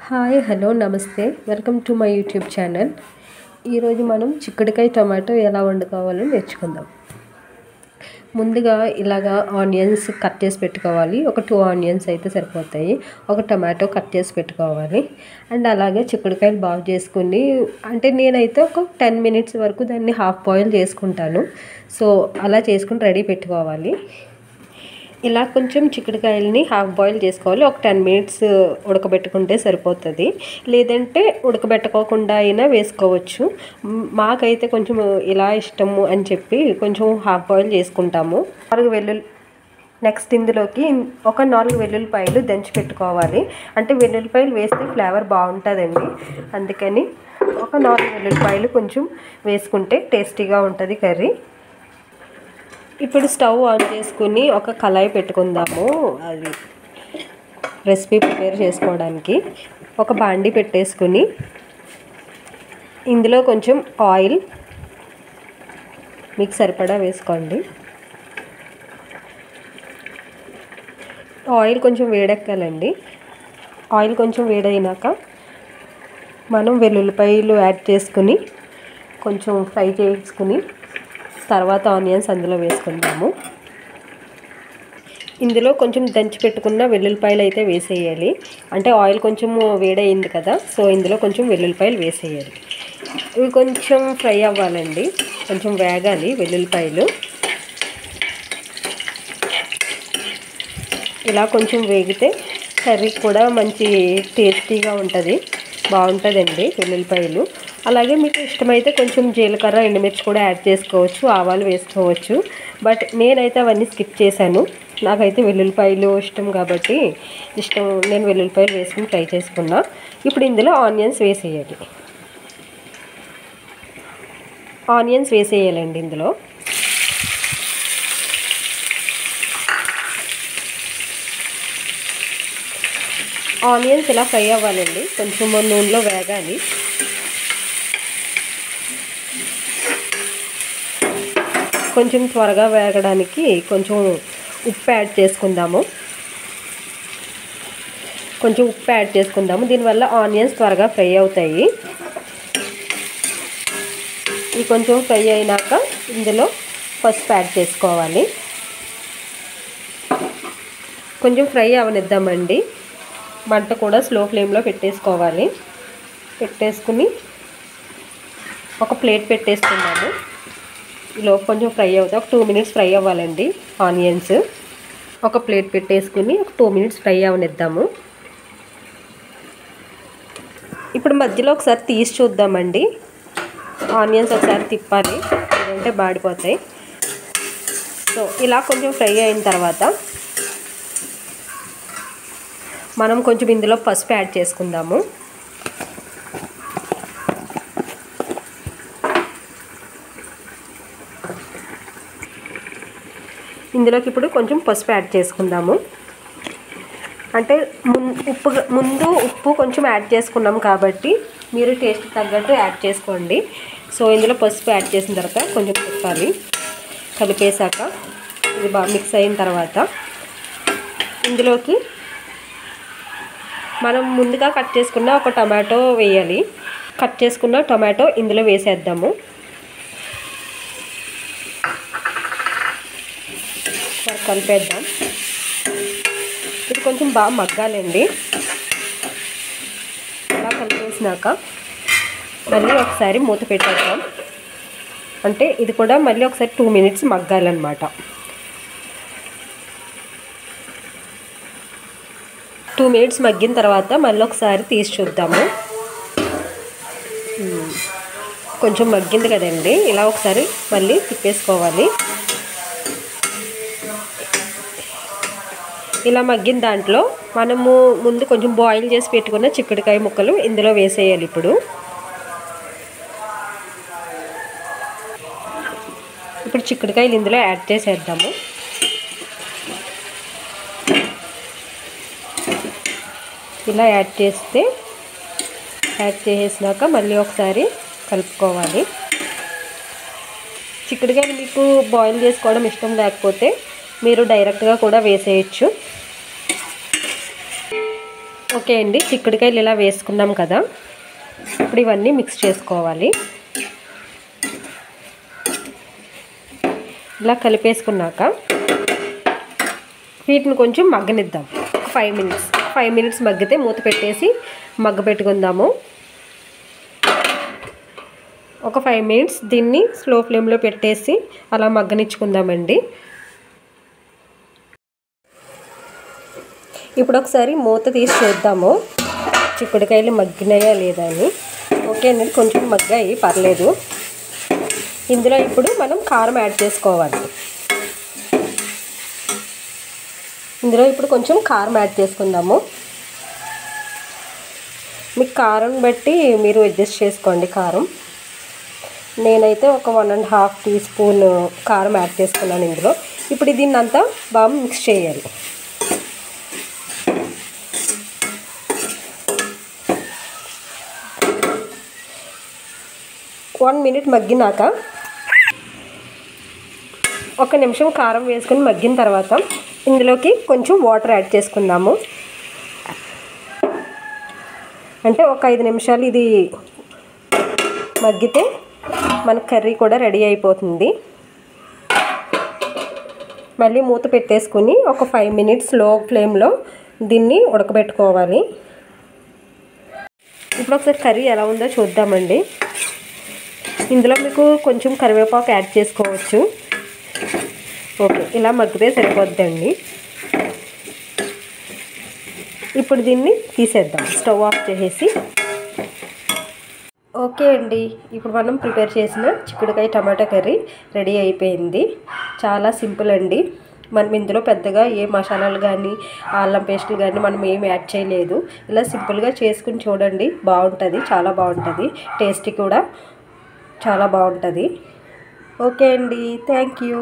Hi hello నమస్తే welcome to my YouTube channel. ఈరోజు మనం చిక్కుడుకాయ టమాటో ఎలా వండుకోవాలో నేర్చుకుందాం. ముందుగా ఇలాగా ఆనియన్స్ కట్ చేసి పెట్టుకోవాలి. ఒక 2 ఆనియన్స్ అయితే సరిపోతాయి. ఒక టమాటో కట్ చేసి పెట్టుకోవాలి. అండ్ అలాగే చిక్కుడుకాయలు బాగు చేసుకుని, అంటే నేనైతే ఒక 10 మినిట్స్ వరకు దాన్ని హాఫ్ బాయిల్ చేసుకుంటాను. సో అలా చేసుకుని రెడీ పెట్టుకోవాలి. ఇలా కొంచెం చిక్కుడుకాయలని హాఫ్ బాయిల్ చేసుకోవాలి. ఒక 10 మినిట్స్ ఉడకబెట్టుకుంటే సరిపోతుంది. లేదంటే ఉడకబెట్టుకోకుండా అయినా వేసుకోవచ్చు. మాకైతే కొంచెం ఇలా ఇష్టము అని చెప్పి కొంచెం హాఫ్ బాయిల్ చేసుకుంటాము. 4 వెల్లుల్లి నెక్స్ట్ ఇందులోకి ఒక 4 వెల్లుల్లిపాయలు దంచి పెట్టుకోవాలి. అంటే వెల్లుల్లిపాయలు వేస్తే ఫ్లేవర్ బాగుంటుందండి. అందుకని ఒక 4 వెల్లుల్లిపాయలు కొంచెం వేసుకుంటే టేస్టీగా ఉంటుంది కర్రీ. ఇప్పుడు స్టవ్ ఆన్ చేసుకుని ఒక కళాయి పెట్టుకుందాము. అది రెసిపీ ప్రిపేర్ చేసుకోవడానికి ఒక బాండి పెట్టేసుకుని ఇందులో కొంచెం ఆయిల్ మీకు సరిపడా వేసుకోండి. ఆయిల్ కొంచెం వేడెక్కాలండి. ఆయిల్ కొంచెం వేడైనాక మనం వెల్లుల్లిపాయలు యాడ్ చేసుకుని కొంచెం ఫ్రై చేసుకుని తర్వాత ఆనియన్స్ అందులో వేసుకుందాము. ఇందులో కొంచెం దంచి పెట్టుకున్న వెల్లుల్లిపాయలు అయితే వేసేయాలి. అంటే ఆయిల్ కొంచెం వేడయింది కదా, సో ఇందులో కొంచెం వెల్లుల్లిపాయలు వేసేయాలి. ఇవి కొంచెం ఫ్రై అవ్వాలండి, కొంచెం వేగాలి వెల్లుల్లిపాయలు. ఇలా కొంచెం వేగితే కర్రీ కూడా మంచి టేస్టీగా ఉంటుంది, బాగుంటుందండి వెల్లుల్లిపాయలు. అలాగే మీకు ఇష్టమైతే కొంచెం జీలకర్ర ఎండుమిర్చి కూడా యాడ్ చేసుకోవచ్చు, ఆవాలు వేసుకోవచ్చు. బట్ నేనైతే అవన్నీ స్కిప్ చేశాను. నాకైతే వెల్లుల్లిపాయలు ఇష్టం కాబట్టి నేను వెల్లుల్లిపాయలు వేసుకుని ఫ్రై చేసుకున్నా. ఇప్పుడు ఇందులో ఆనియన్స్ వేసేయాలి. ఆనియన్స్ వేసేయాలండి ఇందులో. ఆనియన్స్ ఇలా ఫ్రై అవ్వాలండి, కొంచెం నూనెలో వేగాలి. కొంచెం త్వరగా వేగడానికి కొంచెం ఉప్పు యాడ్ చేసుకుందాము. దీనివల్ల ఆనియన్స్ త్వరగా ఫ్రై అవుతాయి. ఇవి కొంచెం ఫ్రై అయినాక ఇందులో పసుపు యాడ్ చేసుకోవాలి. కొంచెం ఫ్రై అవనిద్దామండి. మంట కూడా స్లో ఫ్లేమ్లో పెట్టేసుకోవాలి. పెట్టేసుకుని ఒక ప్లేట్ పెట్టేసుకుందాము. ఈలోపు కొంచెం ఫ్రై అవుతాయి. ఒక 2 మినిట్స్ ఫ్రై అవ్వాలండి ఆనియన్స్. ఒక ప్లేట్ పెట్టేసుకుని ఒక 2 మినిట్స్ ఫ్రై అవనిద్దాము. ఇప్పుడు మధ్యలో ఒకసారి తీసి చూద్దామండి. ఆనియన్స్ ఒకసారి తిప్పాలి, లేదంటే బాడిపోతాయి. సో ఇలా కొంచెం ఫ్రై అయిన తర్వాత మనం కొంచెం ఇందులో పసుపు యాడ్ చేసుకుందాము. ఇందులోకి ఇప్పుడు కొంచెం పసుపు యాడ్ చేసుకుందాము. అంటే ముందు ఉప్పు కొంచెం యాడ్ చేసుకున్నాం కాబట్టి మీరు టేస్ట్ తగ్గట్టు యాడ్ చేసుకోండి. సో ఇందులో పసుపు యాడ్ చేసిన తర్వాత కొంచెం తిప్పాలి. కలిపేశాక ఇది బాగా మిక్స్ అయిన తర్వాత ఇందులోకి మనం ముందుగా కట్ చేసుకున్న ఒక టమాటో వేయాలి. కట్ చేసుకున్న టమాటో ఇందులో వేసేద్దాము. కలిపేద్దాం. ఇది కొంచెం బాగా మగ్గాలండి. అలా కలిపేసినాక మళ్ళీ ఒకసారి మూత పెట్టేద్దాం. అంటే ఇది కూడా మళ్ళీ ఒకసారి 2 మినిట్స్ మగ్గాలన్నమాట. 2 మినిట్స్ మగ్గిన తర్వాత మళ్ళీ ఒకసారి తీసి చూద్దాము. కొంచెం మగ్గింది కదండి, ఇలా ఒకసారి మళ్ళీ తిప్పేసుకోవాలి. ఇలా మగ్గిన దాంట్లో మనము ముందు కొంచెం బాయిల్ చేసి పెట్టుకున్న చిక్కుడుకాయ ముక్కలు ఇందులో వేసేయాలి. ఇప్పుడు చిక్కుడుకాయలు ఇందులో యాడ్ చేసేద్దాము. ఇలా యాడ్ చేసేసినాక మళ్ళీ ఒకసారి కలుపుకోవాలి. చిక్కుడుకాయలు మీకు బాయిల్ చేసుకోవడం ఇష్టం లేకపోతే మీరు డైరెక్ట్గా కూడా వేసేయచ్చు. ఓకే అండి, చిక్కుడుకాయలు ఇలా వేసుకున్నాం కదా, ఇప్పుడు ఇవన్నీ మిక్స్ చేసుకోవాలి. ఇలా కలిపేసుకున్నాక వీటిని కొంచెం మగ్గనిద్దాం. 5 మినిట్స్ మగ్గితే మూత పెట్టేసి పెట్టుకుందాము. ఒక 5 మినిట్స్ దీన్ని స్లో ఫ్లేమ్లో పెట్టేసి అలా మగ్గనిచ్చుకుందామండి. ఇప్పుడు ఒకసారి మూత తీసి చూద్దాము చిక్కుడుకాయలు మగ్గినాయా లేదా అని. ఓకే అండి, కొంచెం మగ్గాయి, పర్లేదు. ఇందులో ఇప్పుడు మనం కారం యాడ్ చేసుకోవాలి. ఇందులో ఇప్పుడు కొంచెం కారం యాడ్ చేసుకుందాము. మీకు కారం బట్టి మీరు అడ్జస్ట్ చేసుకోండి కారం. నేనైతే ఒక 1.5 టీ స్పూన్ కారం యాడ్ చేసుకున్నాను ఇందులో. ఇప్పుడు దీన్ని అంతా బాగా మిక్స్ చేయాలి. వన్ మినిట్ మగ్గినాక 1 నిమిషం కారం వేసుకొని మగ్గిన తర్వాత ఇందులోకి కొంచెం వాటర్ యాడ్ చేసుకుందాము. అంటే ఒక 5 నిమిషాలు ఇది మగ్గితే మన కర్రీ కూడా రెడీ అయిపోతుంది. మళ్ళీ మూత పెట్టేసుకుని ఒక 5 మినిట్స్ లో ఫ్లేమ్లో దీన్ని ఉడకబెట్టుకోవాలి. ఇప్పుడు ఒకసారి కర్రీ ఎలా ఉందో చూద్దామండి. ఇందులో మీకు కొంచెం కరివేపాకు యాడ్ చేసుకోవచ్చు. ఓకే, ఇలా మగ్గితే సరిపోద్దండి. ఇప్పుడు దీన్ని తీసేద్దాం, స్టవ్ ఆఫ్ చేసేసి. ఓకే అండి, ఇప్పుడు మనం ప్రిపేర్ చేసిన చిక్కుడుకాయ టమాటా కర్రీ రెడీ అయిపోయింది. చాలా సింపుల్ అండి. మనం ఇందులో పెద్దగా ఏ మసాలాలు కానీ అల్లం పేస్టులు కానీ మనం ఏమి యాడ్ చేయలేదు. ఇలా సింపుల్గా చేసుకుని చూడండి, బాగుంటుంది, చాలా బాగుంటుంది. టేస్టీ కూడా చాలా బాగుంటుంది. ఓకే అండి, థ్యాంక్ యూ.